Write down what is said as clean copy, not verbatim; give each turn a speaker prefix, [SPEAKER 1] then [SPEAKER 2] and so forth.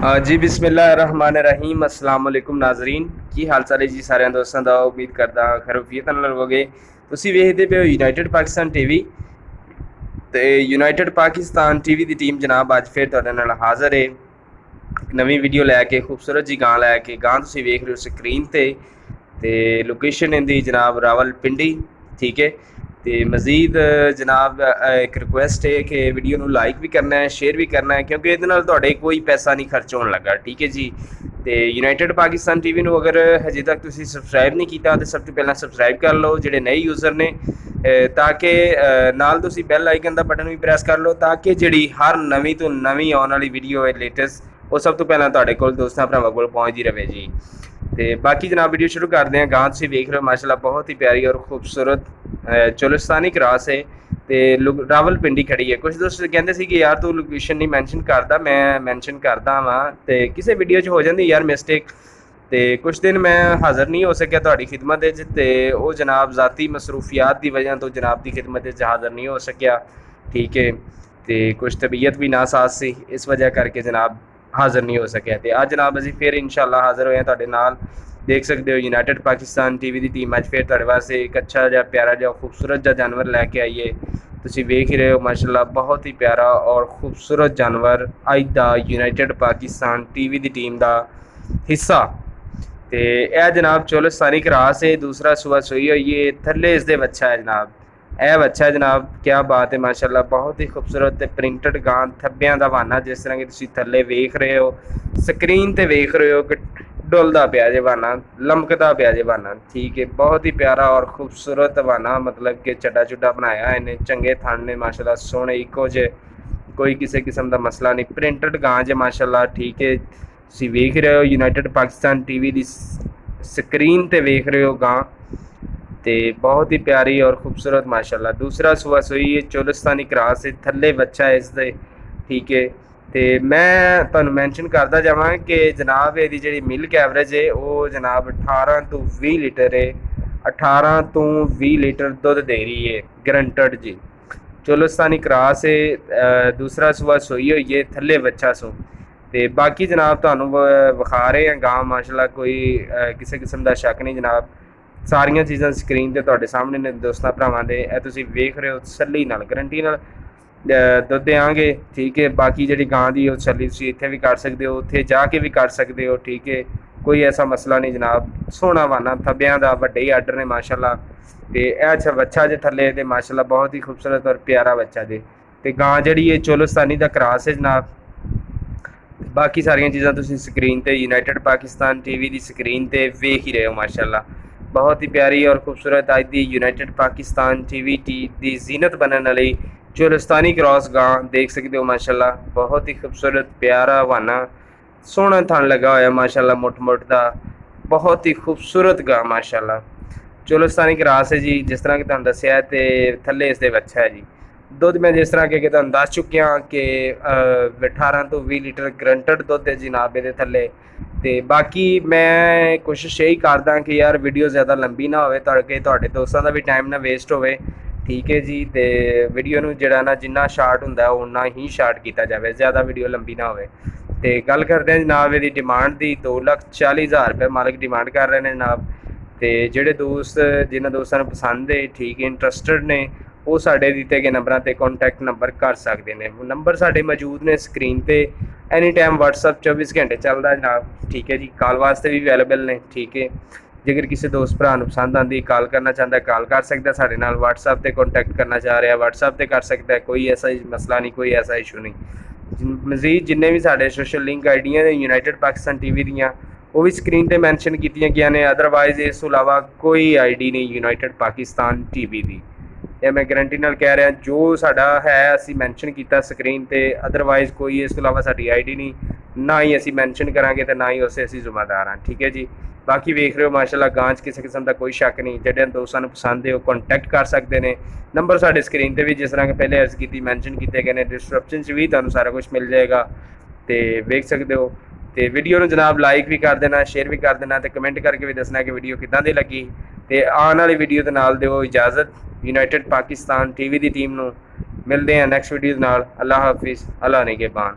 [SPEAKER 1] जी बिस्मिल्लाहिर्रहमानिर्रहीम अस्सलाम वालेकुम नाज़रीन की हाल चाल है जी सारे दोस्तों का। उम्मीद करदा खैरियत नाल होवोगे। तुसीं वेखदे पे हो यूनाइटेड पाकिस्तान टीवी ते यूनाइटेड पाकिस्तान टीवी की टीम जनाब अज फिर तुहाडे नाल हाज़र है नवी वीडियो लैके खूबसूरत जी गां लैके। गां तुसीं वेख रहे हो स्क्रीन ते लोकेशन इहदी जनाब रावलपिंडी, ठीक है। तो मजीद जनाब एक रिक्वेस्ट है कि वीडियो को लाइक भी करना है, शेयर भी करना है, क्योंकि ये कोई पैसा नहीं खर्च होने लगा, ठीक है जी। तो यूनाइटेड पाकिस्तान टीवी को अगर हजे तक तुसीं सबसक्राइब नहीं किया तो सब तो पहले सबसक्राइब कर लो जोड़े नए यूज़र ने, ताकि नाल तुसीं बैल आइकन का बटन भी प्रेस कर लो ताकि जी हर नवी तो नवी आने वाली वीडियो है लेटेस्ट वो सब तो पहले तुहाडे कोल दोस्तां भरावां कोल पहुँचती रहे जी। तो बाकी जनाब वीडियो शुरू करते हैं। गां तुसीं वेख रहे हो माशाल्लाह बहुत ही प्यारी और खूबसूरत चोलिस्तानी क्रॉस है तो रावलपिंडी खड़ी है। कुछ दोस्त कहते सी कि यार तू लोकेशन नहीं मैंशन करता, मैं मैंशन करता वा तो किसी वीडियो हो जाती यार मिसटेक। तो कुछ दिन मैं हाज़र नहीं हो सकिया तुहाडी खिदमत तो वो जनाब ज़ाती मसरूफियात की वजह तो जनाब की खिदमत हाज़र नहीं हो सकिया, ठीक है। तो कुछ तबीयत भी नासाज सी, इस वजह करके जनाब हाज़र नहीं हो सकिया। तो अज जनाब असीं फिर इंशाअल्लाह हाज़र होए तुहाडे नाल। देख सकते हो यूनाइटेड पाकिस्तान टीवी की टीम अज फिर तुहाडे वास्ते एक अच्छा जिहा प्यारा जिहा खूबसूरत जिहा जानवर लैके आई है। तुसीं वेख ही रहे हो माशाल्लाह बहुत ही प्यारा और खूबसूरत जानवर अज दा यूनाइटेड पाकिस्तान टीवी की टीम का हिस्सा। तो यह जनाब चोलिस्तानी क्रॉस है, दूसरा सुबह सुई हुई है, थल्ले इसके बच्चा है जनाब, यह बच्चा है जनाब, क्या बात है माशाल्लाह बहुत ही खूबसूरत प्रिंटेड गां थब्बियां दा वाना जिस तरह कि तुसीं थल्ले वेख रहे हो स्क्रीन ते वेख रहे हो कि डुलदा पिया जे वाना, लमकदा पिया जे वाना, ठीक है। बहुत ही प्यारा और खूबसूरत वाना, मतलब कि चड्डा चुड्डा बनाया इन्हें, चंगे थन ने माशाल्लाह सोहने इको जे, कोई किसी किस्म का मसला नहीं, प्रिंटेड गां जे माशाल्लाह, ठीक है। तुसीं वेख रहे हो यूनाइटेड पाकिस्तान टीवी की स्क्रीन ते वेख रहे हो गां तो बहुत ही प्यारी और खूबसूरत माशाल्लाह। दूसरा सुबह सुई है, चोलिस्तानी क्रॉस है, थल्ले बच्चा है इसके, ठीक है। तो मैं तुहानू मैंशन करता जावां कि जनाब ये जी मिल्क एवरेज है वो जनाब 18 तो 20 लीटर है, 18 तो 20 लीटर दुध दे रही है गरंटड जी। चोलिस्तानी क्रॉस है, दूसरा सुबह सोई हुई है, थल्ले बच्चा सो। तो बाकी जनाब तुहानू विखा रहे हैं गांव माशाल्लाह, कोई किसी किस्म का शक नहीं जनाब, सारिया चीज़ां स्क्रीन ते तुहाडे सामने ने दोस्तां भरावां दे, तुसीं वेख रहे हो तसल्ली नाल गारंटी नाल दुध देंगे, ठीक है। बाकी जी गां की तसल्ली तुसीं इत्थे भी कर सकते हो, उत्थे जाके भी कर सकते हो, ठीक है। कोई ऐसा मसला नहीं जनाब, सोहना वाना थब्बियां दा वड्डे ही आर्डर ने माशाल्लाह। तो यह अच्छा बच्चा जे थल्ले ते माशाल्लाह बहुत ही खूबसूरत और प्यारा बच्चा जे। तो गां जी है चोलिस्तानी का क्रॉस है जनाब। बाकी सारिया चीज़ां तुसीं स्क्रीन ते यूनाइटेड पाकिस्तान टीवी की स्क्रीन ते वेख ही रहे हो माशाल्लाह। बहुत ही प्यारी और खूबसूरत अज की यूनाइटेड पाकिस्तान टीवी की जीनत बनने वाली चोलिस्तानी क्रॉस गां देख सकते हो माशाल्लाह, बहुत ही खूबसूरत प्यारा वाना, सोहना थन लगा होया माशाल्लाह, मुठ मुठ का बहुत ही खूबसूरत गां माशाल्लाह। चोलिस्तानी क्रॉस है जी, जिस तरह कि तुहानू दस्सिया है, तो थल्ले इसके बच्चा है जी। दुध मैं जिस तरह कि तुहानू दस चुकिया कि 18 तो 20 लीटर गरंटड दुध है जनाब ये थल्ले। तो बाकी मैं कोशिश यही करदा कि यार वीडियो ज़्यादा लंबी ना हो ताकि तुहाडे दोस्तों का भी टाइम ना वेस्ट हो, ठीक है जी। तो वीडियो नूं जिहड़ा ना जिन्ना शार्ट हुंदा उन्ना ही शार्ट किया जाए, ज़्यादा वीडियो लंबी ना हो। तो गल करते हैं जनाब ये डिमांड की, 2,40,000 रुपये मालिक डिमांड कर रहे हैं जनाब। तो जोड़े दोस्त जिन्होंने दोस्तों को पसंद है, ठीक है, इंट्रस्टड ने, वो साढ़े दिते गए नंबरों पर कॉन्टैक्ट नंबर कर सकते हैं। नंबर साढ़े मौजूद ने स्क्रीन पर, एनी टाइम व्हाट्सअप 24 घंटे चलता जनाब, ठीक है जी। कॉल वास्ते भी अवेलेबल ने, ठीक है। जेकर किसी दोस्त भरा पसंद आती कॉल करना चाहता है कॉल कर सकता है, साढ़े नाल व्हाट्सअप पर कॉन्टैक्ट करना चाह रहा है व्हाट्सअप पर कर सकता है, कोई ऐसा मसला नहीं, कोई ऐसा इशू नहीं। मजीद जिन्ने भी साढ़े सोशल लिंक आईडियाँ ने यूनाइटेड पाकिस्तान टीवी दियाँ वो भी स्क्रीन पर मैंशन की गई ने, अदरवाइज इस तो इलावा कोई आई डी नहीं यूनाइटेड पाकिस्तान टीवी की। ये मैं गारंटी नाल कह रहा जो साडा है असी मैंशन किया स्क्रीन पर, अदरवाइज कोई इस तो इलावा साडी आई डी नहीं, ना ही असी मैंशन करांगे तो ना ही उसे असी जिम्मेदार हाँ, ठीक है जी। बाकी वेख रहे हो माशाल्लाह गां किसी किस्म का कोई शक नहीं, जिहड़े दोस्तों को पसंद है वो कॉन्टैक्ट कर सकते हैं। नंबर साढ़े स्क्रीन पर भी जिस तरह के पहले अर्ज की मैंशन किए गए हैं, डिस्क्रिप्शन भी तुहानू सारा कुछ मिल जाएगा, तो वेख सकते हो। तो वीडियो में जनाब लाइक भी कर देना, शेयर भी कर देना, तो कमेंट करके भी दसना कि वीडियो किदां दी लगी। तो आने वाली वीडियो के नाल दिओ इजाज़त यूनाइटेड पाकिस्तान टीवी की टीम को। मिलते हैं नैक्सट वीडियो नाल। अल्लाह हाफिज़, अल्लाह निगहबान।